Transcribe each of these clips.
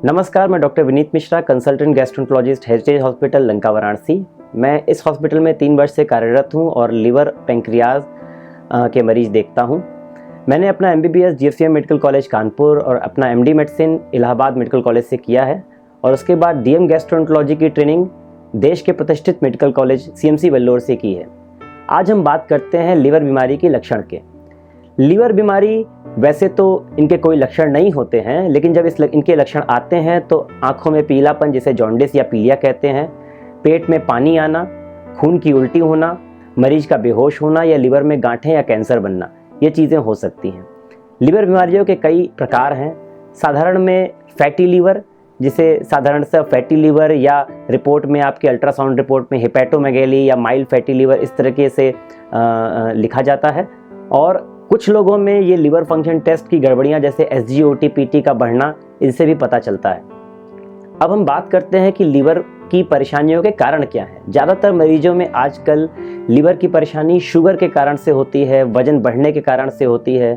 नमस्कार, मैं doctor Vineet Mishra, consultant gastroenterologist, heritage hospital Lanka Varanasi. मैं इस हॉस्पिटल में 3 वर्ष से कार्यरत हूं और लिवर पैंक्रियाज के मरीज देखता हूं। मैंने अपना MBBS GFCM medical college Kanpur और अपना MD medicine Allahabad medical college से किया है और उसके बाद DM गैस्ट्रोएंटरोलॉजी की ट्रेनिंग देश के प्रतिष्ठित मेडिकल कॉलेज CMC वेल्लोर से की है। आज हम बात करते हैं लिवर बीमारी के लक्षण के। लिवर बीमारी वैसे तो इनके कोई लक्षण नहीं होते हैं, लेकिन जब इनके लक्षण आते हैं तो आंखों में पीलापन, जिसे जॉन्डिस या पीलिया कहते हैं, पेट में पानी आना, खून की उल्टी होना, मरीज का बेहोश होना या लिवर में गांठें या कैंसर बनना, ये चीज़ें हो सकती हैं। लिवर बीमारियों के कई प्रकार हैं। साधारण में फैटी लिवर, जिसे साधारण से फैटी लिवर या रिपोर्ट में आपके अल्ट्रासाउंड रिपोर्ट में हेपेटोमेगैली या माइल्ड फैटी लिवर इस तरीके से लिखा जाता है। और कुछ लोगों में ये लिवर फंक्शन टेस्ट की गड़बड़ियाँ जैसे SGOT-PT का बढ़ना, इनसे भी पता चलता है। अब हम बात करते हैं कि लिवर की परेशानियों के कारण क्या हैं। ज़्यादातर मरीजों में आजकल लिवर की परेशानी शुगर के कारण से होती है, वजन बढ़ने के कारण से होती है,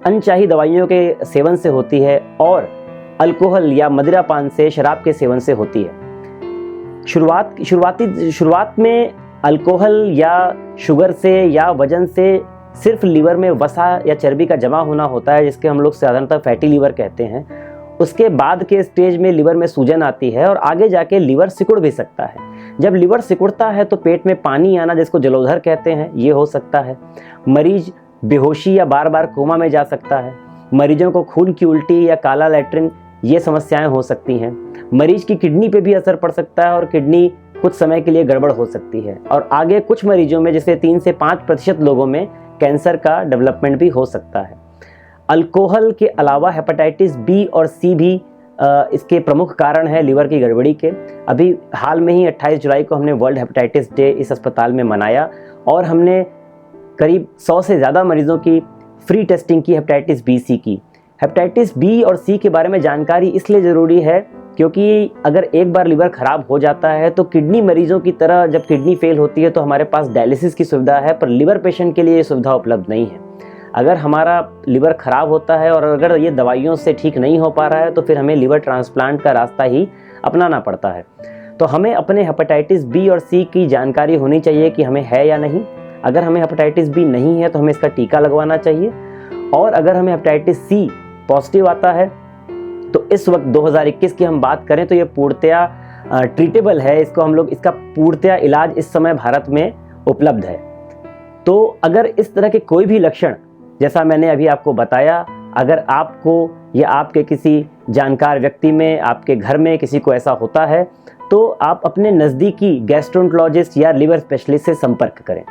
अनचाही दवाइयों के सेवन से होती है और अल्कोहल या मदिरापान से, शराब के सेवन से होती है। शुरुआत में अल्कोहल या शुगर से या वजन से सिर्फ लिवर में वसा या चर्बी का जमा होना होता है, जिसके हम लोग साधारणतः फैटी लिवर कहते हैं। उसके बाद के स्टेज में लिवर में सूजन आती है और आगे जाके लिवर सिकुड़ भी सकता है। जब लिवर सिकुड़ता है तो पेट में पानी आना, जिसको जलोदर कहते हैं, ये हो सकता है। मरीज बेहोशी या बार बार कोमा में जा सकता है। मरीजों को खून की उल्टी या काला लैट्रिन, ये समस्याएं हो सकती हैं। मरीज की किडनी पे भी असर पड़ सकता है और किडनी कुछ समय के लिए गड़बड़ हो सकती है। और आगे कुछ मरीजों में, जैसे 3 से 5% लोगों में, कैंसर का डेवलपमेंट भी हो सकता है। अल्कोहल के अलावा हेपेटाइटिस B और C भी इसके प्रमुख कारण है लिवर की गड़बड़ी के। अभी हाल में ही 28 जुलाई को हमने वर्ल्ड हेपेटाइटिस डे इस अस्पताल में मनाया और हमने करीब 100 से ज़्यादा मरीजों की फ्री टेस्टिंग की हेपेटाइटिस B, C की। हेपेटाइटिस B और C के बारे में जानकारी इसलिए ज़रूरी है क्योंकि अगर एक बार लिवर ख़राब हो जाता है तो किडनी मरीजों की तरह जब किडनी फेल होती है तो हमारे पास डायलिसिस की सुविधा है, पर लिवर पेशेंट के लिए ये सुविधा उपलब्ध नहीं है। अगर हमारा लिवर ख़राब होता है और अगर ये दवाइयों से ठीक नहीं हो पा रहा है तो फिर हमें लिवर ट्रांसप्लांट का रास्ता ही अपनाना पड़ता है। तो हमें अपने हेपेटाइटिस B और C की जानकारी होनी चाहिए कि हमें है या नहीं। अगर हमें हेपेटाइटिस B नहीं है तो हमें इसका टीका लगवाना चाहिए। और अगर हमें हेपेटाइटिस C पॉजिटिव आता है तो इस वक्त 2021 की हम बात करें तो ये पूर्णतया ट्रीटेबल है। इसका पूर्णतया इलाज इस समय भारत में उपलब्ध है। तो अगर इस तरह के कोई भी लक्षण, जैसा मैंने अभी आपको बताया, अगर आपको या आपके किसी जानकार व्यक्ति में, आपके घर में किसी को ऐसा होता है तो आप अपने नज़दीकी गैस्ट्रोएंटरोलॉजिस्ट या लिवर स्पेशलिस्ट से संपर्क करें।